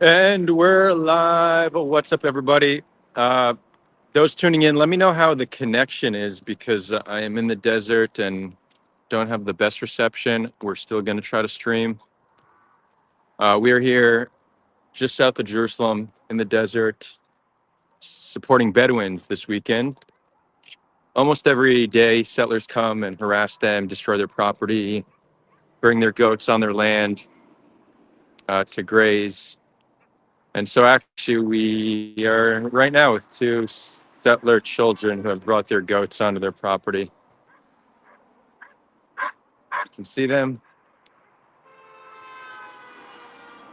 And we're live. What's up, everybody? Uh, those tuning in, let me know how the connection is because I am in the desert and don't have the best reception. We're still going to try to stream. We are here just south of Jerusalem in the desert supporting Bedouins this weekend. Almost every day, settlers come and harass them, destroy their property, bring their goats on their land to graze. And so actually we are right now with two settler children who have brought their goats onto their property. You can see them.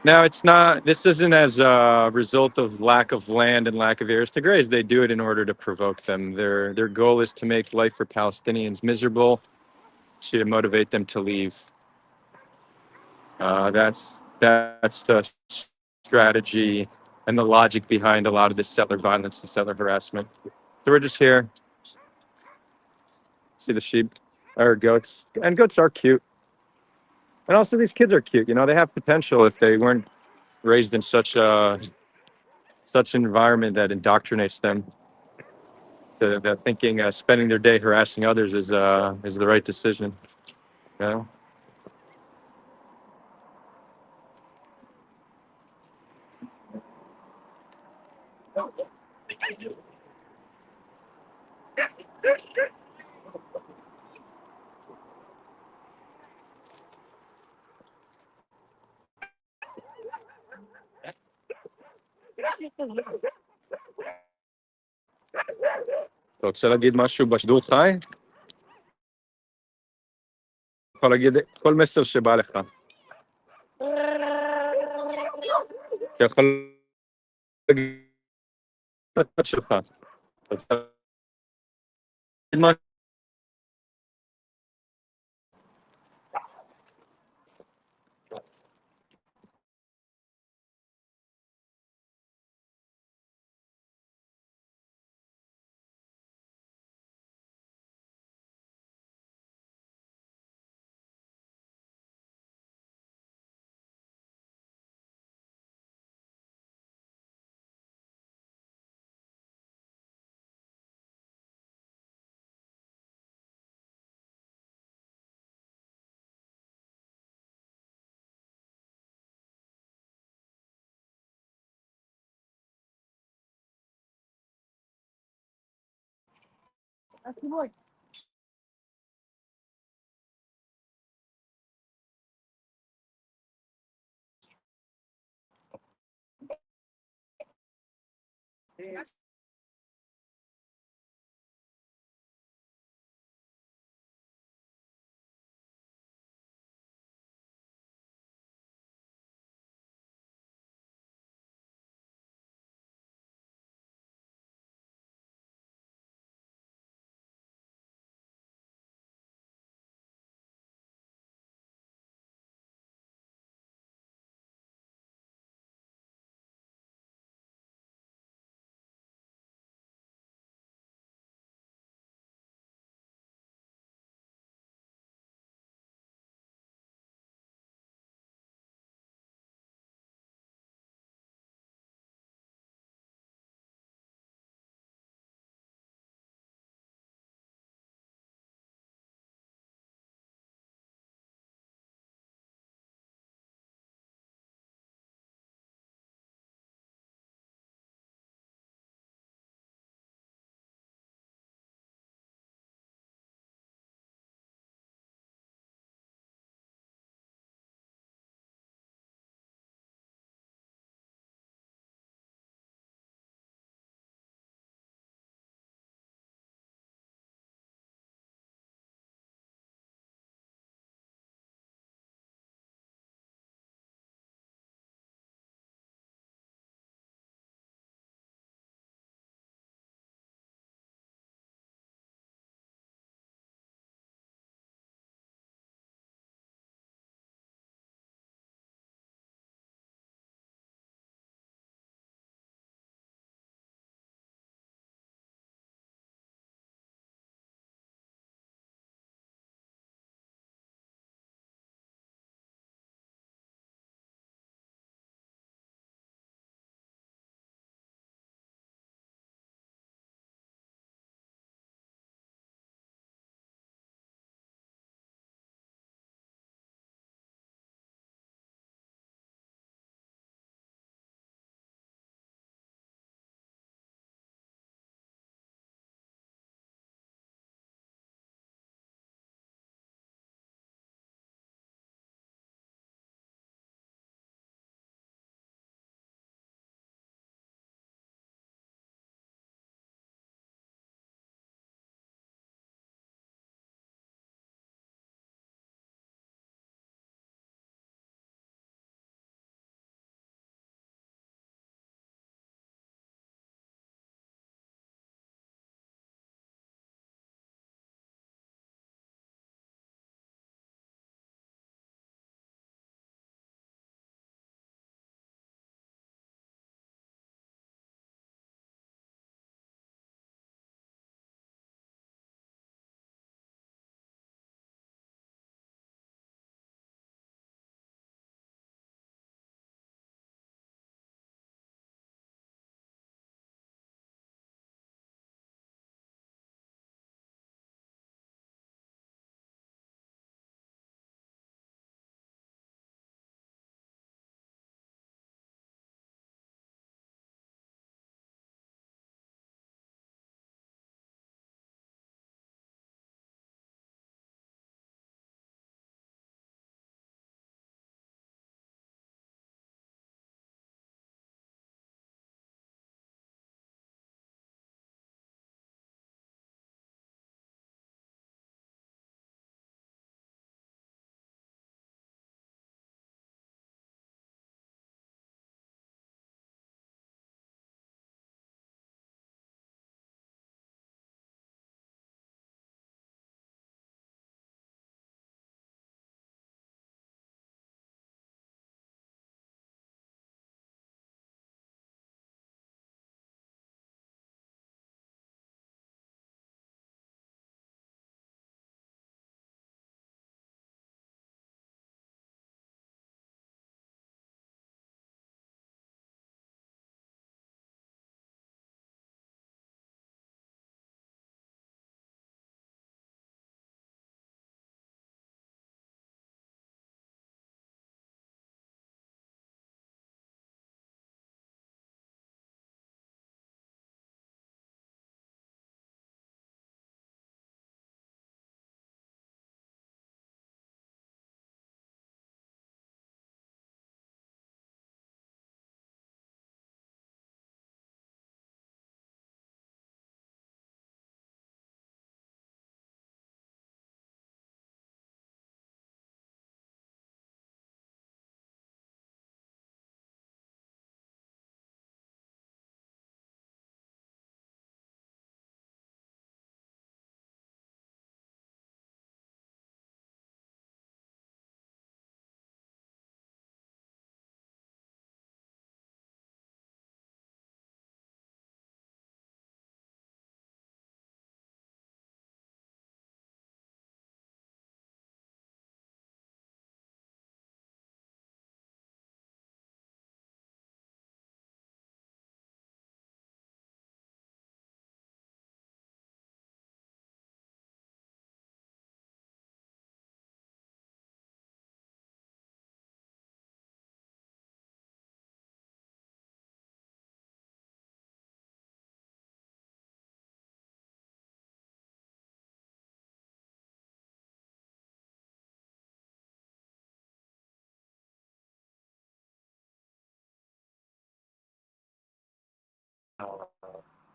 Now this isn't as a result of lack of land and lack of areas to graze. They do it in order to provoke them. Their goal is to make life for Palestinians miserable, to motivate them to leave. That's the strategy and the logic behind a lot of this settler violence and settler harassment. So we're just here. See the sheep or goats, and goats are cute. And also these kids are cute. You know, they have potential if they weren't raised in such an environment that indoctrinates them to that thinking spending their day harassing others is the right decision. You know? אתה רוצה להגיד משהו בשידור חי? יכול להגיד כל מסר שבא לך. אתה יכול להגיד את שלך. אתה רוצה להגיד משהו?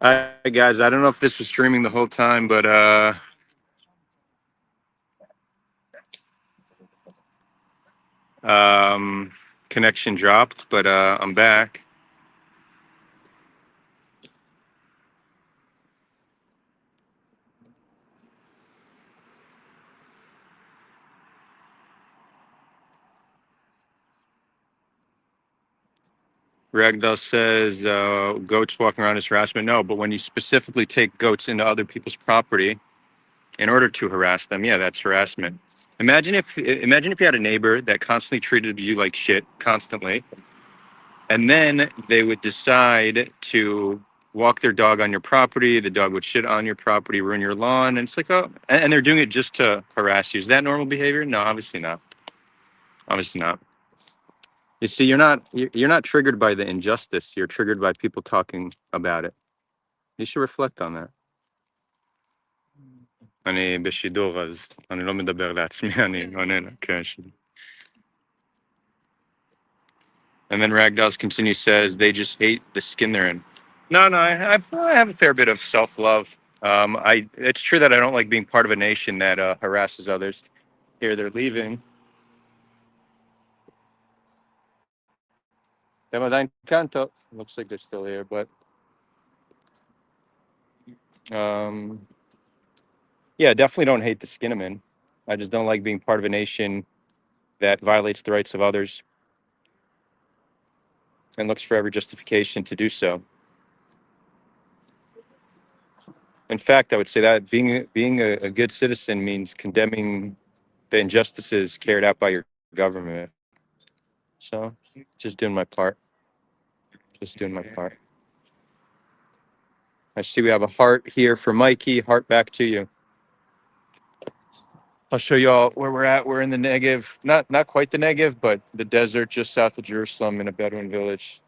Hi guys, I don't know if this was streaming the whole time, but um connection dropped, but I'm back. Ragdoll says goats walking around is harassment. No, but when you specifically take goats into other people's property in order to harass them, yeah, that's harassment. Imagine if you had a neighbor that constantly treated you like shit constantly, and then they would decide to walk their dog on your property. The dog would shit on your property, ruin your lawn, and it's like, oh, and they're doing it just to harass you. Is that normal behavior? No, obviously not. Obviously not. You see, you're not triggered by the injustice. You're triggered by people talking about it. You should reflect on that. אני בשידור, אז אני לא מדבר לעצמי, אני עונה לה, כן. And then Ragdoll's continue says they just hate the skin they're in. No, no, I have a fair bit of self-love. It's true that I don't like being part of a nation that harasses others. Here they're leaving. Looks like they're still here, but um, yeah, definitely don't hate the skin I'm in. I just don't like being part of a nation that violates the rights of others and looks for every justification to do so. In fact, I would say that being a good citizen means condemning the injustices carried out by your government. So, just doing my part. Just doing my part. I see we have a heart here for Mikey. Heart back to you. I'll show you all where we're at. We're in the Negev, not quite the Negev, but the desert just south of Jerusalem in a Bedouin village.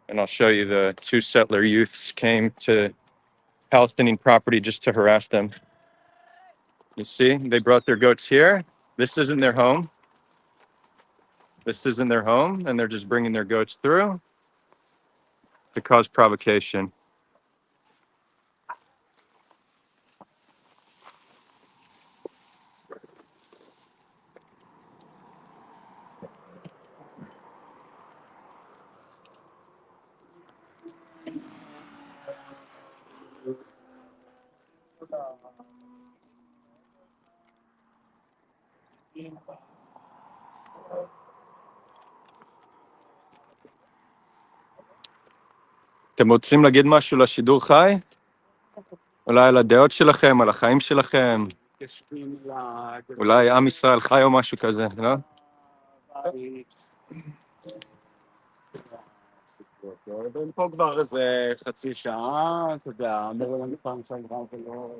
And I'll show you the two settler youths came to Palestinian property just to harass them. You see, they brought their goats here. This isn't their home. This isn't their home, and they're just bringing their goats through to cause provocation. אתם רוצים להגיד משהו לשידור חי? אולי על הדעות שלכם, על החיים שלכם? אולי עם ישראל חי או משהו כזה, לא? פה כבר איזה חצי שעה, אתה יודע, אמרו לנו פעם שעברה ולא...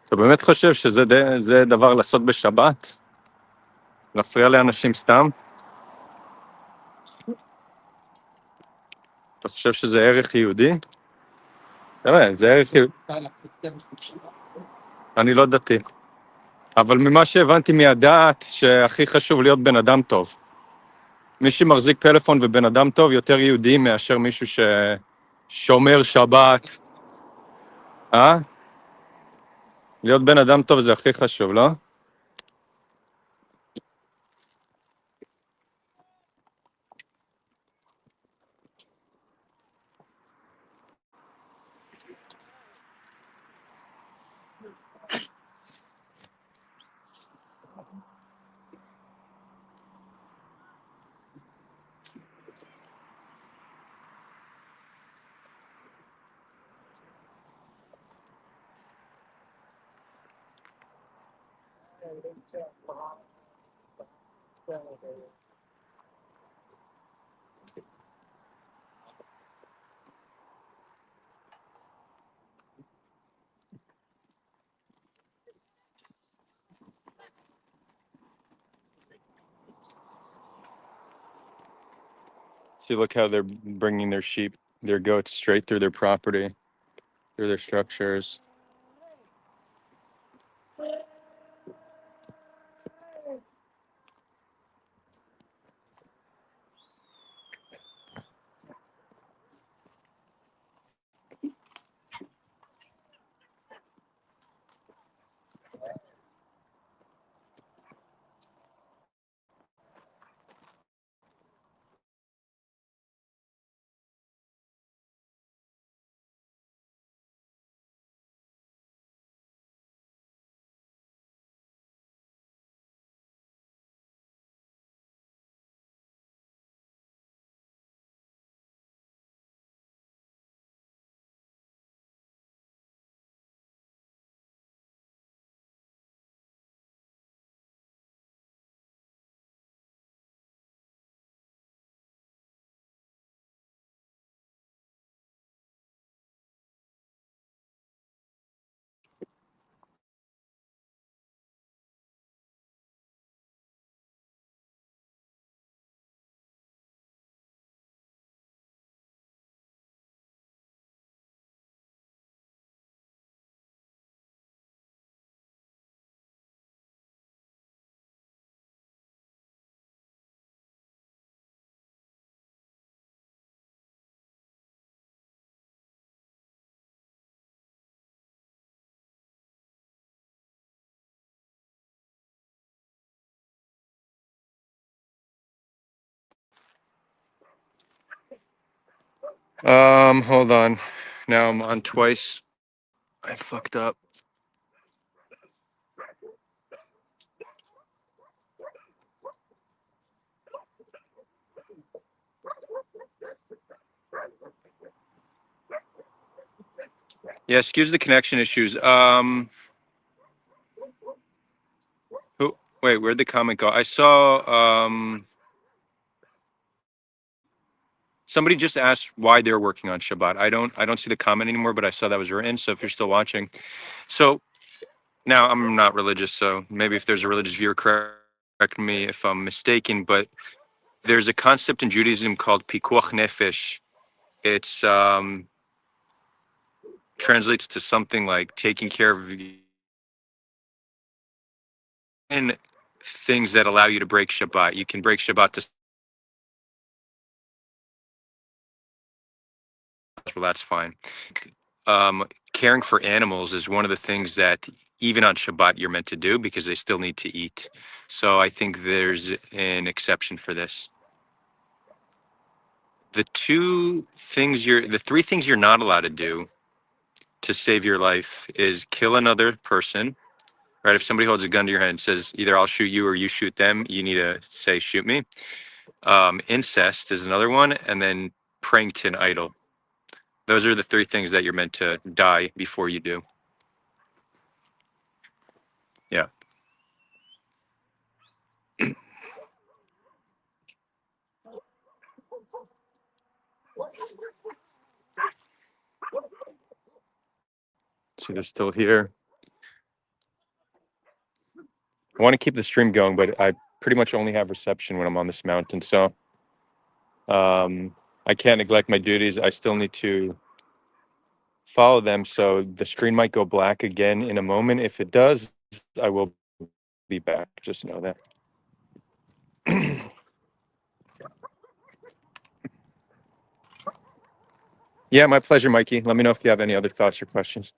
אתה באמת חושב שזה דבר לעשות בשבת? להפריע לאנשים סתם? אתה חושב שזה ערך יהודי? באמת, זה ערך יהודי. אני לא דתי. אבל ממה שהבנתי מהדעת, שהכי חשוב להיות בן אדם טוב. מי שמחזיק פלאפון ובן אדם טוב יותר יהודי מאשר מישהו ששומר שבת. להיות בן אדם טוב זה הכי חשוב, לא? See, look how they're bringing their sheep, their goats straight through their property, through their structures. Hold on. Now I'm on twice. I fucked up. Yeah, excuse the connection issues. Who? Wait, where'd the comment go? I saw somebody just asked why they're working on Shabbat. I don't see the comment anymore, but I saw that was written. So if you're still watching, so now I'm not religious, so maybe if there's a religious viewer, correct me if I'm mistaken. But there's a concept in Judaism called pikuach nefesh. It's translates to something like taking care of and things that allow you to break Shabbat. You can break Shabbat to well, that's fine. Caring for animals is one of the things that even on Shabbat you're meant to do because they still need to eat. So I think there's an exception for this. The three things you're not allowed to do to save your life is kill another person. Right? If somebody holds a gun to your head and says either I'll shoot you or you shoot them, you need to say shoot me. Incest is another one, and then praying to an idol. Those are the three things that you're meant to die before you do. Yeah. So they're still here. I want to keep the stream going, but I pretty much only have reception when I'm on this mountain. So I can't neglect my duties. I still need to follow them. So the screen might go black again in a moment. If it does, I will be back. Just know that. Yeah, my pleasure, Mikey. Let me know if you have any other thoughts or questions.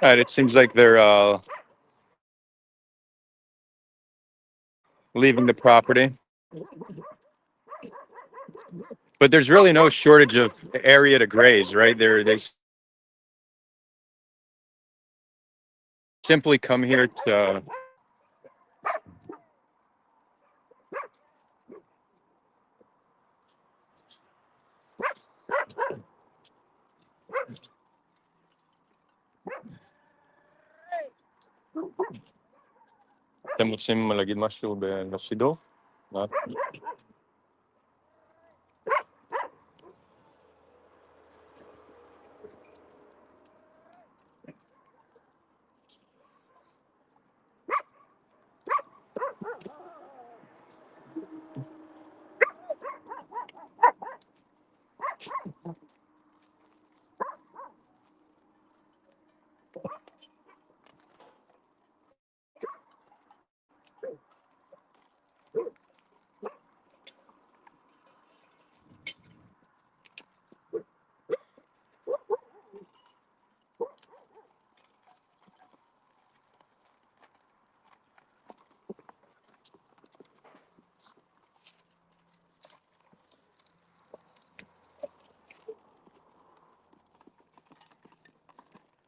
All right, it seems like they're leaving the property. But there's really no shortage of area to graze, right? They simply come here to. אתם רוצים להגיד משהו בשידור?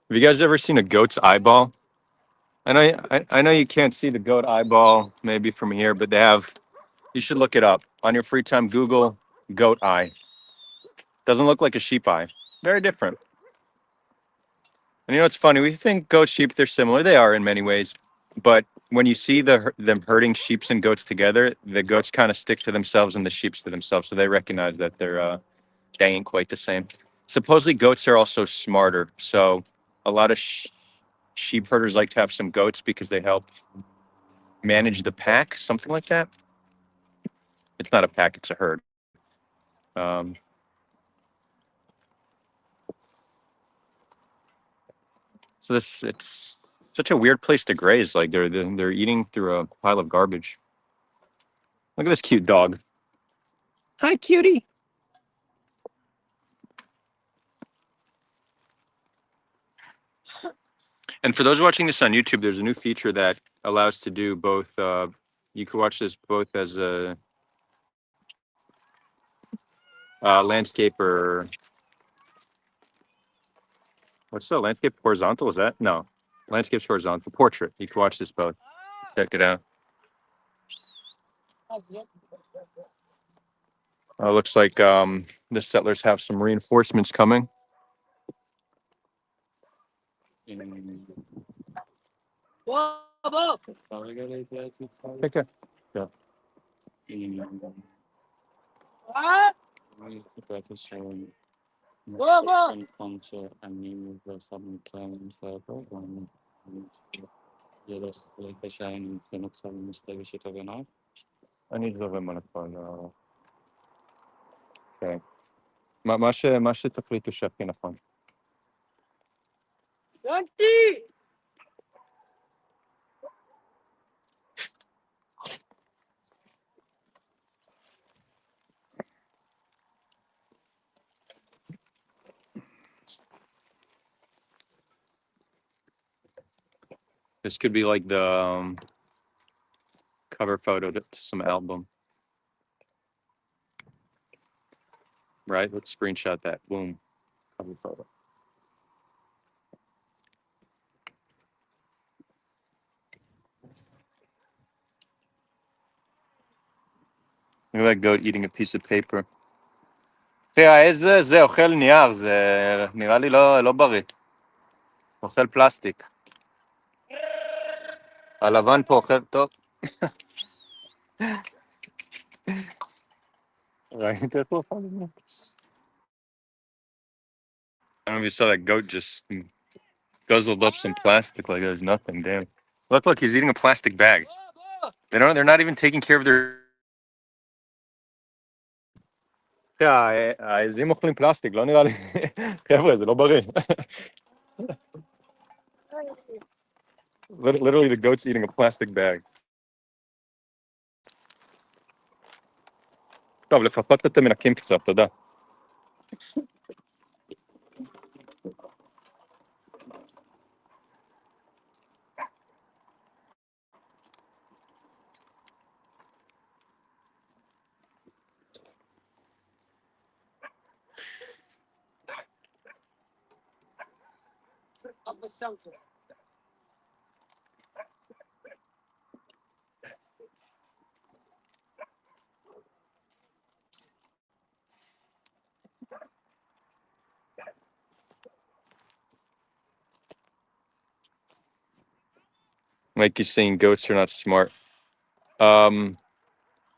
Have you guys ever seen a goat's eyeball? I know you can't see the goat eyeball maybe from here, but they have. You should look it up on your free time. Google goat eye. Doesn't look like a sheep eye. Very different. And you know it's funny? We think goat sheep they're similar. They are in many ways, but when you see them herding sheeps and goats together, the goats kind of stick to themselves and the sheeps to themselves, so they recognize that they ain't quite the same. Supposedly goats are also smarter, so a lot of sheep herders like to have some goats because they help manage the pack, something like that. It's not a pack; it's a herd. Um, so this it's such a weird place to graze. Like they're eating through a pile of garbage. Look at this cute dog. Hi, cutie. And for those watching this on YouTube, there's a new feature that allows to do both. You can watch this both as a landscape or what's the landscape horizontal? Is that no? Landscape's horizontal. Portrait. You can watch this both. Check it out. Looks like the settlers have some reinforcements coming. Take care. Yeah. אני זורם על הכל. כן. מה שתחליטו שהכי נכון. This could be like the cover photo to some album, right? Let's screenshot that. Boom, cover photo. Look at that goat eating a piece of paper. תראה, זה אוכל נייר, זה נראה לי לא בריא. אוכל פלסטיק. הלבן פה אוכל טוב. ראית איך הוא אוכל את זה? I don't know if you saw that goat just guzzled up some plastic like it was nothing. Damn. Look, he's eating a plastic bag. They're not even taking care of their. העזים אוכלים פלסטיק, לא נראה לי. חבר'ה, זה לא בריא. Literally, the goat's eating a plastic bag. טוב, לפחות אתם מנקים קצת, תודה. Like you're saying, goats are not smart. Um,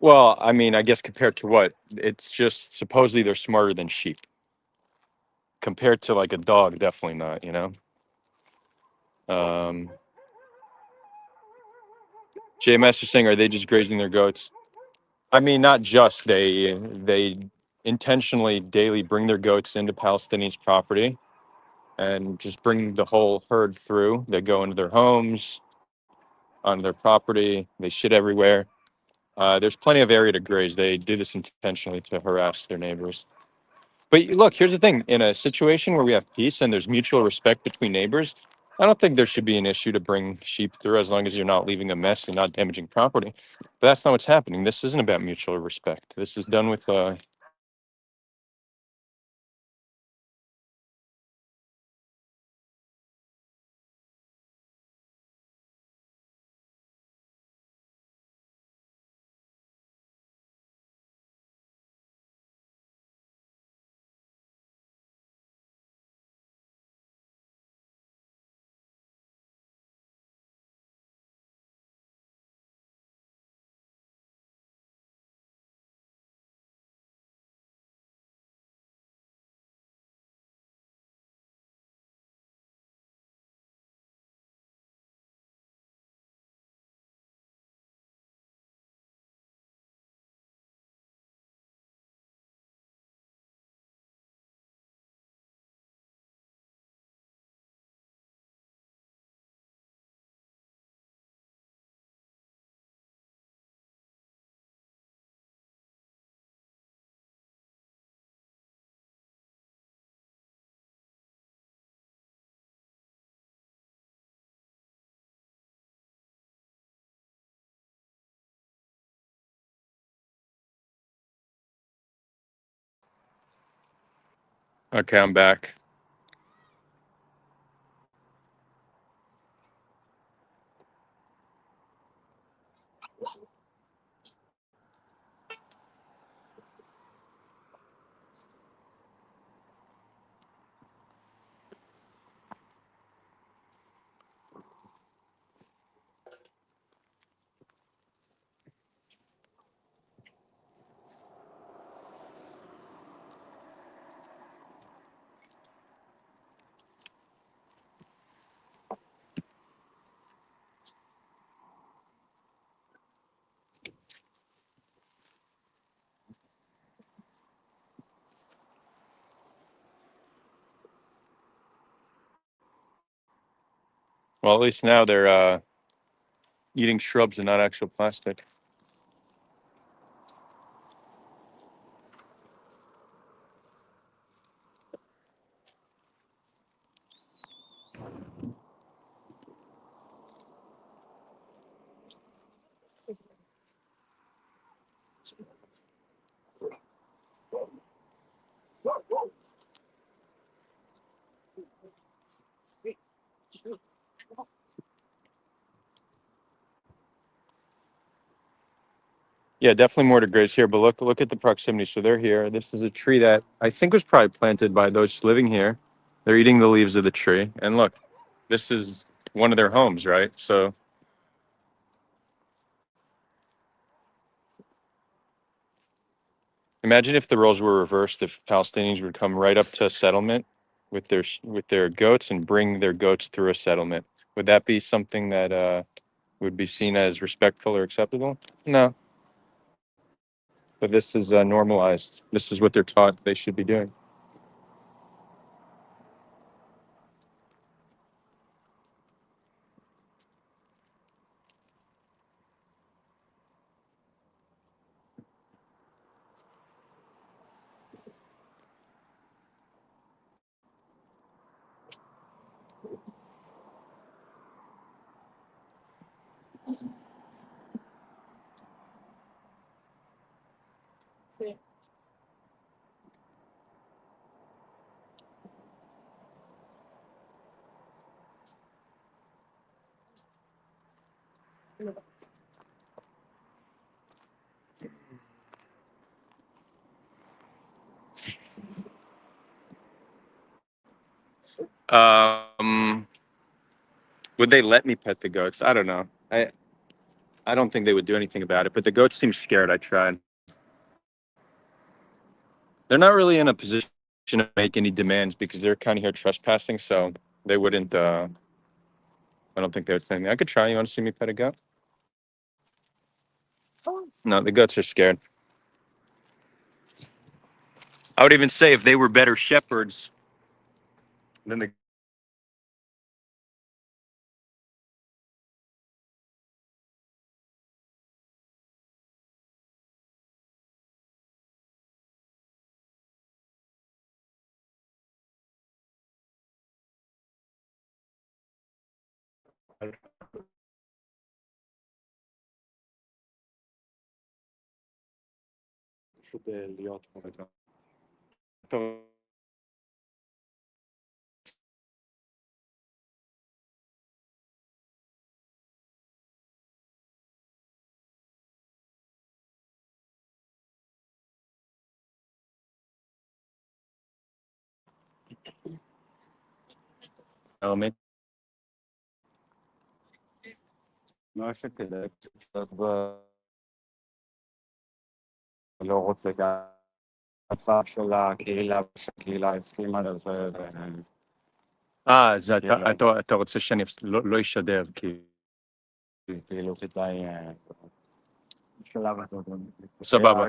well, I mean, I guess compared to what? It's just supposedly they're smarter than sheep. Compared to like a dog, definitely not, you know? Um, J Master saying, are they just grazing their goats? I mean, not just. They intentionally daily bring their goats into Palestinians' property and just bring the whole herd through. They go into their homes, on their property. They shit everywhere. There's plenty of area to graze. They do this intentionally to harass their neighbors. But look, here's the thing. In a situation where we have peace and there's mutual respect between neighbors, I don't think there should be an issue to bring sheep through as long as you're not leaving a mess and not damaging property. But that's not what's happening. This isn't about mutual respect. This is done with okay, I'm back. Well, at least now they're eating shrubs and not actual plastic. Yeah, definitely more to graze here. But look at the proximity. So they're here. This is a tree that I think was probably planted by those living here. They're eating the leaves of the tree. And look, this is one of their homes, right? So imagine if the roles were reversed, if Palestinians would come right up to a settlement with their goats and bring their goats through a settlement. Would that be something that would be seen as respectful or acceptable? No. But this is normalized. This is what they're taught they should be doing. Um, would they let me pet the goats? I don't know. I don't think they would do anything about it, but the goats seem scared. I tried. They're not really in a position to make any demands because they're kind of here trespassing, so they wouldn't. I don't think they would say anything. I could try. You want to see me pet a goat? No, the goats are scared. I would even say if they were better shepherds than the פשוט להיות רגע. האמת, מה שכדאי קצת לא רוצה כעפה של הקהילה, שהקהילה הסכימה לזה, אז אתה רוצה שאני לא אשדר, כי... כאילו כדאי... בשלב הזה. סבבה.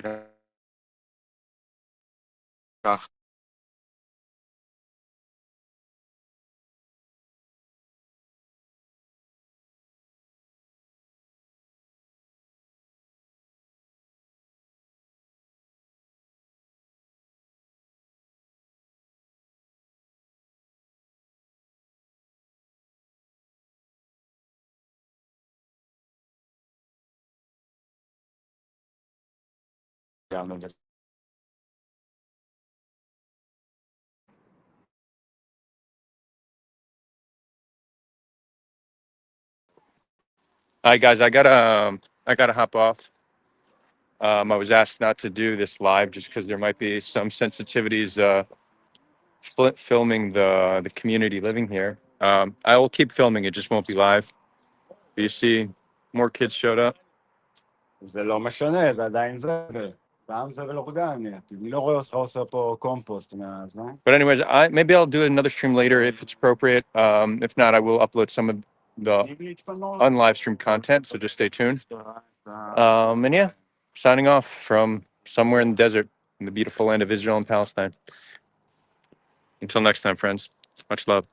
כך. All right, guys, I gotta hop off. I was asked not to do this live just because there might be some sensitivities filming the community living here. I will keep filming, it just won't be live. But you see, more kids showed up. זה לא משנה, זה עדיין זבל. פעם זבל אורגני. אני לא רואה אותך עושה פה קומפוסט מהזמן. But anyways, maybe I'll do another stream later if it's appropriate. If not, I will upload some of the unlive stream content, so just stay tuned. And yeah, signing off from somewhere in the desert in the beautiful land of Israel and Palestine. Until next time, friends. Much love.